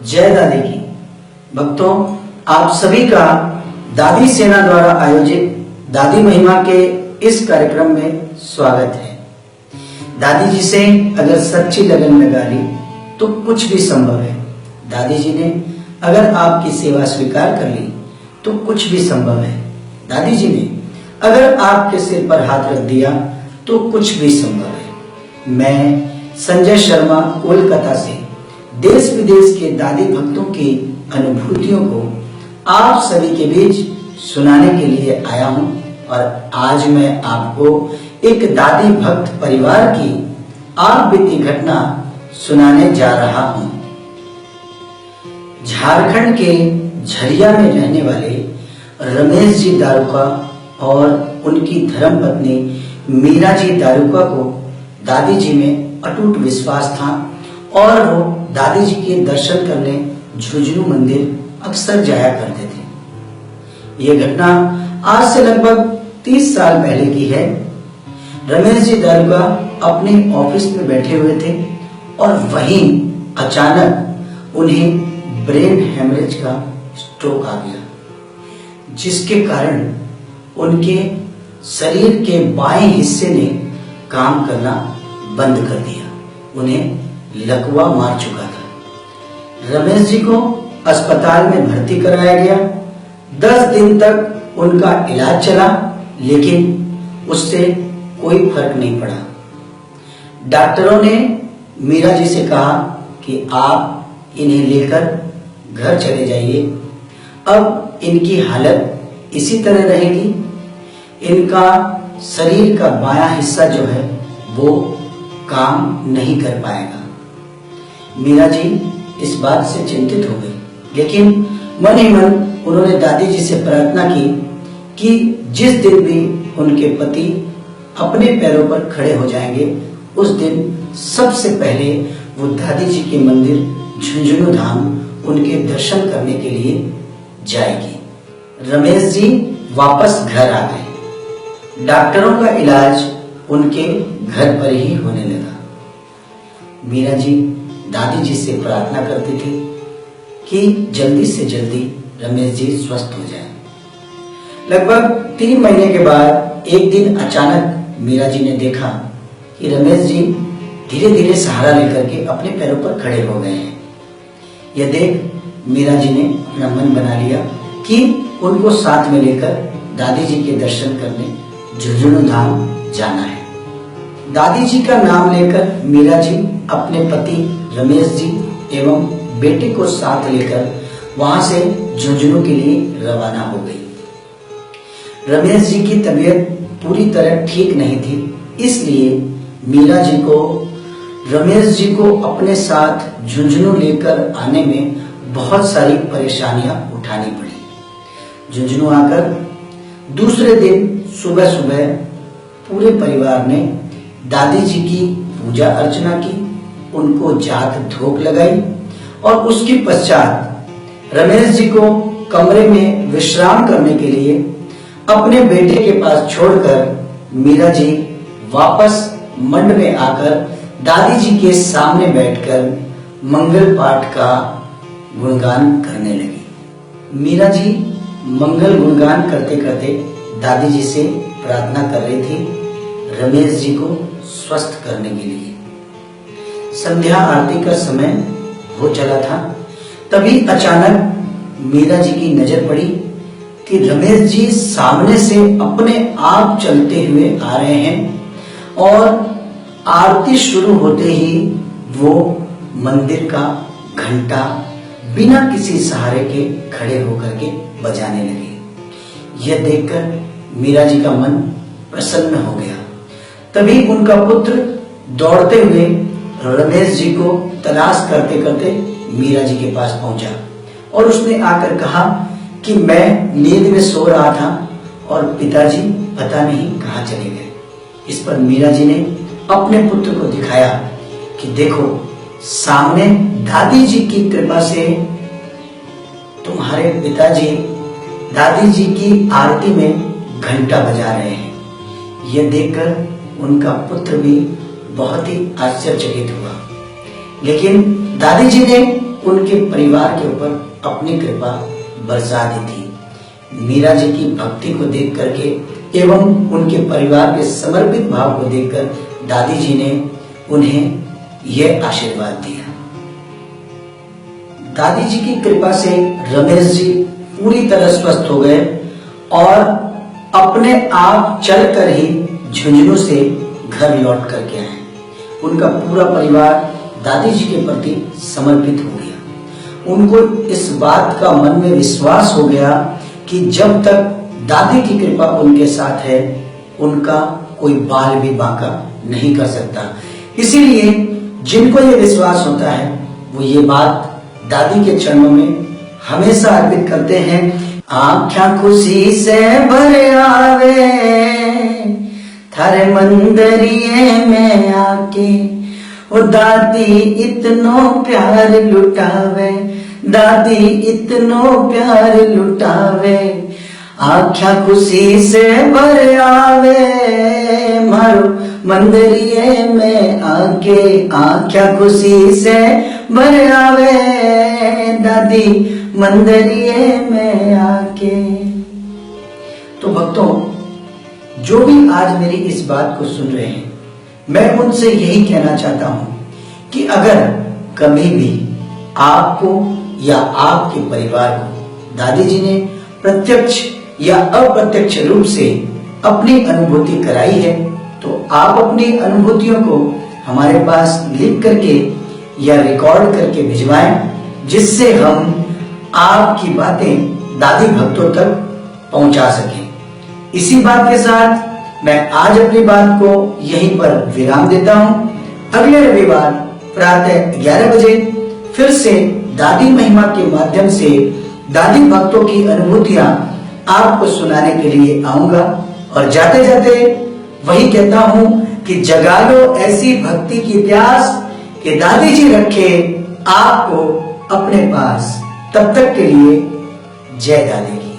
जय दादी की। भक्तों, आप सभी का दादी सेना द्वारा आयोजित दादी महिमा के इस कार्यक्रम में स्वागत है। दादी जी से अगर सच्ची लगन लगा ली तो कुछ भी संभव है। दादी जी ने अगर आपकी सेवा स्वीकार कर ली तो कुछ भी संभव है। दादी जी ने अगर आपके सिर पर हाथ रख दिया तो कुछ भी संभव है। मैं संजय शर्मा कोलकाता से देश विदेश के दादी भक्तों की अनुभूतियों को आप सभी के बीच सुनाने के लिए आया हूं और आज मैं आपको एक दादी भक्त परिवार की आप बीती घटना सुनाने जा रहा हूं। झारखंड के झरिया में रहने वाले रमेश जी दारुका और उनकी धर्मपत्नी मीरा जी दारुका को दादी जी में अटूट विश्वास था और वो दादी जी के दर्शन करने झुंझुनू मंदिर अक्सर जाया करते थे। ये घटना आज से लगभग 30 साल पहले की है। रमेश जी दारुका अपने ऑफिस में बैठे हुए थे और वहीं अचानक उन्हें ब्रेन हेमरेज का स्ट्रोक आ गया, जिसके कारण उनके शरीर के बाएं हिस्से ने काम करना बंद कर दिया। उन्हें लकवा मार चुका था। रमेश जी को अस्पताल में भर्ती कराया गया। 10 दिन तक उनका इलाज चला, लेकिन उससे कोई फर्क नहीं पड़ा। डॉक्टरों ने मीरा जी से कहा कि आप इन्हें लेकर घर चले जाइए। अब इनकी हालत इसी तरह रहेगी। इनका शरीर का बायां हिस्सा जो है वो काम नहीं कर पाएगा। मीरा जी इस बात से चिंतित हो गई, लेकिन मन ही मन उन्होंने दादी जी से प्रार्थना की कि जिस दिन भी उनके पति अपने पैरों पर खड़े हो जाएंगे उस दिन सबसे पहले वो दादी जी के मंदिर झुंझुनू धाम उनके दर्शन करने के लिए जाएगी। रमेश जी वापस घर आ गए। डॉक्टरों का इलाज उनके घर पर ही होने लगा। मीरा जी दादी जी से प्रार्थना करती थी कि जल्दी से जल्दी रमेश जी स्वस्थ हो जाएं। लगभग 3 महीने के बाद एक दिन अचानक मीरा जी ने देखा कि रमेश जी धीरे धीरे सहारा लेकर के अपने पैरों पर खड़े हो गए हैं। यह देख मीरा जी ने अपना मन बना लिया कि उनको साथ में लेकर दादी जी के दर्शन करने झुंझुनू धाम जाना है। दादी जी का नाम लेकर मीरा जी अपने पति रमेश जी एवं बेटे को साथ लेकर वहां से झुंझुनू के लिए रवाना हो गई। रमेश जी की तबीयत पूरी तरह ठीक नहीं थी, इसलिए मीरा जी को रमेश जी को अपने साथ झुंझुनू लेकर आने में बहुत सारी परेशानियां उठानी पड़ी। झुंझुनू आकर दूसरे दिन सुबह सुबह पूरे परिवार ने दादी जी की पूजा अर्चना की, उनको जात धोक लगाई और उसके पश्चात रमेश जी को कमरे में विश्राम करने के लिए अपने बेटे के पास छोड़कर मीरा जी वापस मंड में आकर दादी जी के सामने बैठकर मंगल पाठ का गुणगान करने लगी। मीरा जी मंगल गुणगान करते करते दादी जी से प्रार्थना कर रही थी रमेश जी को स्वस्थ करने के लिए। संध्या आरती का समय हो चला था, तभी अचानक मीरा जी की नजर पड़ी कि रमेश जी सामने से अपने आप चलते हुए आ रहे हैं और आरती शुरू होते ही वो मंदिर का घंटा बिना किसी सहारे के खड़े होकर के बजाने लगे। यह देखकर मीरा जी का मन प्रसन्न हो गया। तभी उनका पुत्र दौड़ते हुए रमेश जी को तलाश करते करते मीरा जी के पास पहुंचा और उसने आकर कहा कि मैं नींद में सो रहा था और पिताजी पता नहीं कहाँ चले गए। इस पर मीरा जी ने अपने पुत्र को दिखाया कि देखो, सामने दादी जी की कृपा से तुम्हारे पिताजी दादी जी की आरती में घंटा बजा रहे हैं। यह देखकर उनका पुत्र भी बहुत ही आश्चर्यचकित हुआ, लेकिन दादी जी ने उनके परिवार के ऊपर अपनी कृपा बरसा दी थी। मीरा जी की भक्ति को देख करके एवं उनके परिवार के समर्पित भाव को देखकर दादी जी ने उन्हें यह आशीर्वाद दिया। दादी जी की कृपा से रमेश जी पूरी तरह स्वस्थ हो गए और अपने आप चलकर ही झुंझुनू से घर लौट करके आए। उनका पूरा परिवार दादी जी के प्रति समर्पित हो गया। उनको इस बात का मन में विश्वास हो गया कि जब तक दादी की कृपा उनके साथ है, उनका कोई बाल भी बांका नहीं कर सकता। इसीलिए जिनको ये विश्वास होता है वो ये बात दादी के चरणों में हमेशा अर्पित करते हैं। आँखा खुशी से भर आवे थारे मंदिरिये में आके, ओ दादी इतनो प्यार लुटावे, दादी इतनो प्यार लुटावे। आँखा खुशी से भर आवे मारो मंदिरिये में आके, आँखा खुशी से भर आवे दादी मंदिरिये में आके। तो भक्तों, जो भी आज मेरी इस बात को सुन रहे हैं, मैं उनसे यही कहना चाहता हूं कि अगर कभी भी आपको या आपके परिवार को दादी जी ने प्रत्यक्ष या अप्रत्यक्ष रूप से अपनी अनुभूति कराई है, तो आप अपनी अनुभूतियों को हमारे पास लिख करके या रिकॉर्ड करके भिजवाएं, जिससे हम आपकी बातें दादी भक्तों तक पहुंचा सकें। इसी बात के साथ मैं आज अपनी बात को यहीं पर विराम देता हूं। अगले रविवार प्रातः 11 बजे फिर से दादी महिमा के माध्यम से दादी भक्तों की अनुभूतियां आपको सुनाने के लिए आऊंगा। और जाते जाते वही कहता हूं कि जगा लो ऐसी भक्ति की प्यास कि दादी जी रखे आपको अपने पास। तब तक के लिए जय दादी की।